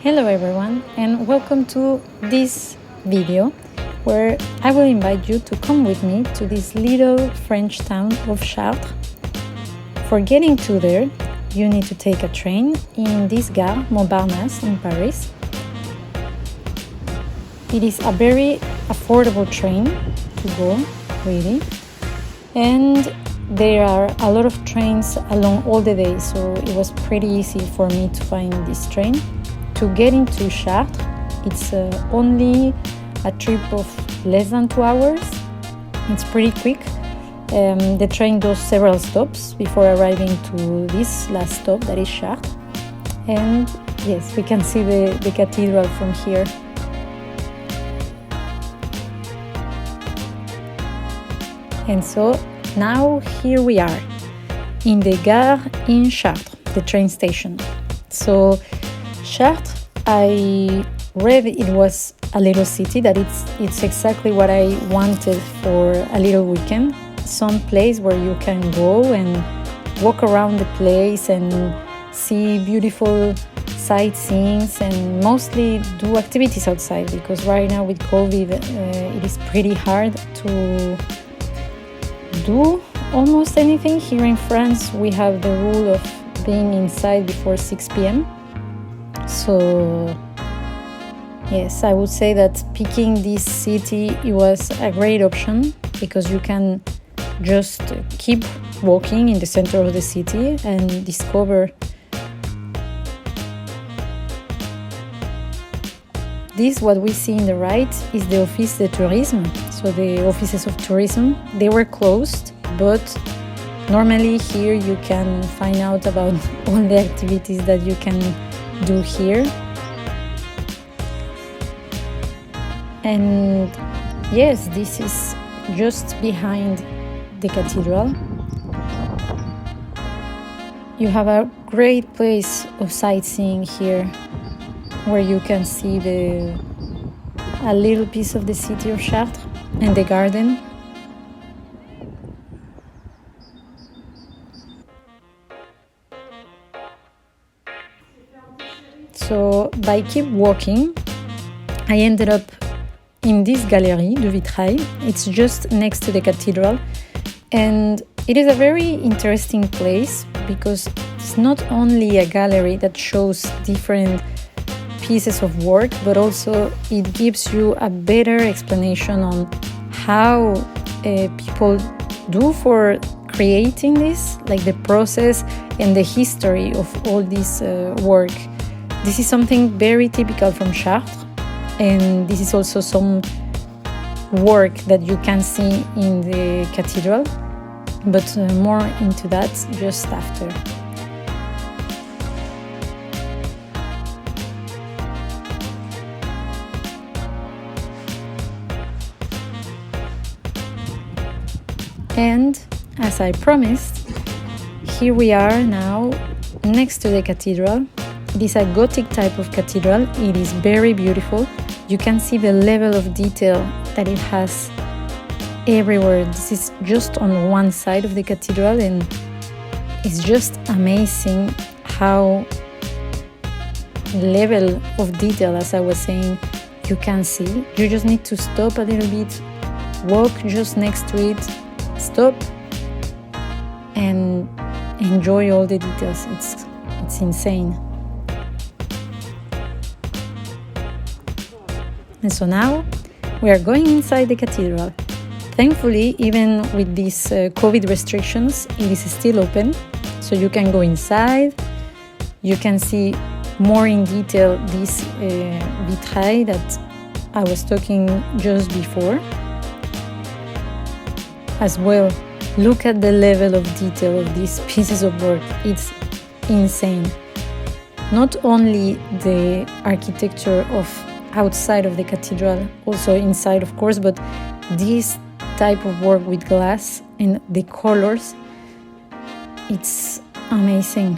Hello everyone, and welcome to this video where I will invite you to come with me to this little French town of Chartres. For getting to there, you need to take a train in this gare Montparnasse in Paris. It is a very affordable train to go, really, and there are a lot of trains along all the day, so it was pretty easy for me to find this train. To get into Chartres, it's only a trip of less than 2 hours. It's pretty quick. The train does several stops before arriving to this last stop, that is Chartres. And yes, we can see the cathedral from here. And so now here we are in the gare in Chartres, the train station. So Chartres, I read it was a little city, that it's exactly what I wanted for a little weekend. Some place where you can go and walk around the place and see beautiful sightseeings and mostly do activities outside, because right now with COVID it is pretty hard to do almost anything. Here in France we have the rule of being inside before 6 p.m. So yes, I would say that picking this city, it was a great option, because you can just keep walking in the center of the city and discover this. What we see in the right is the Office de Tourisme, so the offices of tourism. They were closed, but normally here you can find out about all the activities that you can do here. And yes, this is just behind the cathedral. You have a great place of sightseeing here, where you can see a little piece of the city of Chartres and the garden. So by keep walking, I ended up in this Galerie de Vitrail. It's just next to the cathedral, and it is a very interesting place because it's not only a gallery that shows different pieces of work, but also it gives you a better explanation on how people do for creating this, like the process and the history of all this work. This is something very typical from Chartres, and this is also some work that you can see in the cathedral, but more into that just after. And as I promised, here we are now next to the cathedral. It is a Gothic type of cathedral. It is very beautiful. You can see the level of detail that it has everywhere. This is just on one side of the cathedral, and it's just amazing how level of detail, as I was saying, you can see. You just need to stop a little bit, walk just next to it, stop, and enjoy all the details. It's insane. And so now we are going inside the cathedral. Thankfully, even with these COVID restrictions, it is still open, so you can go inside. You can see more in detail this vitrail that I was talking just before. As well, look at the level of detail of these pieces of work. It's insane. Not only the architecture of outside of the cathedral, also inside of course, but this type of work with glass and the colors, it's amazing.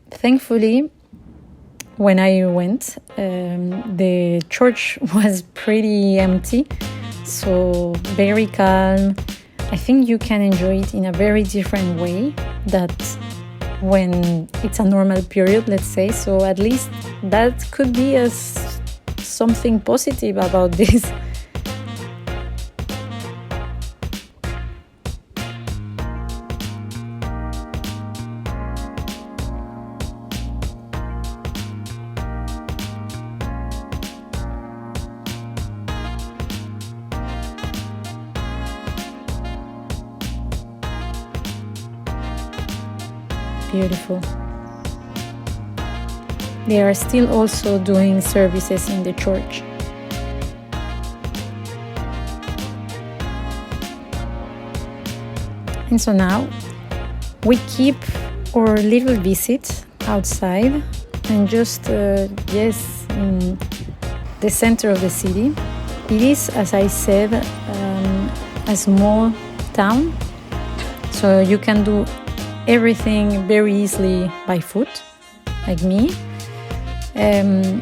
Thankfully, when I went, the church was pretty empty, so very calm. I think you can enjoy it in a very different way that when it's a normal period, let's say. So at least that could be something positive about this. Beautiful. They are still also doing services in the church. And so now we keep our little visit outside and just, in the center of the city. It is, as I said, a small town, so you can do everything very easily by foot, like me. And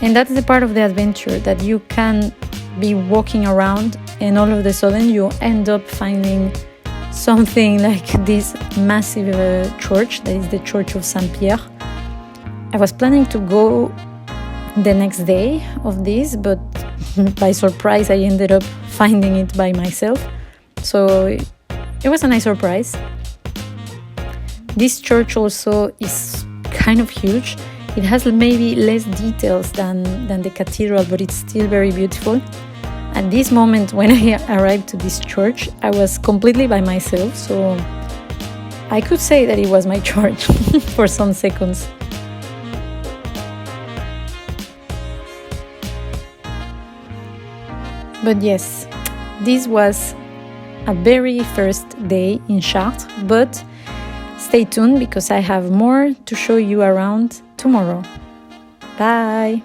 that's the part of the adventure, that you can be walking around and all of a sudden you end up finding something like this massive church, that is the Church of Saint Pierre. I was planning to go the next day of this, but by surprise I ended up finding it by myself. So it was a nice surprise. This church also is kind of huge. It has maybe less details than the cathedral, but it's still very beautiful. At this moment, when I arrived to this church, I was completely by myself, so I could say that it was my church for some seconds. But yes, this was a very first day in Chartres, but stay tuned because I have more to show you around tomorrow. Bye!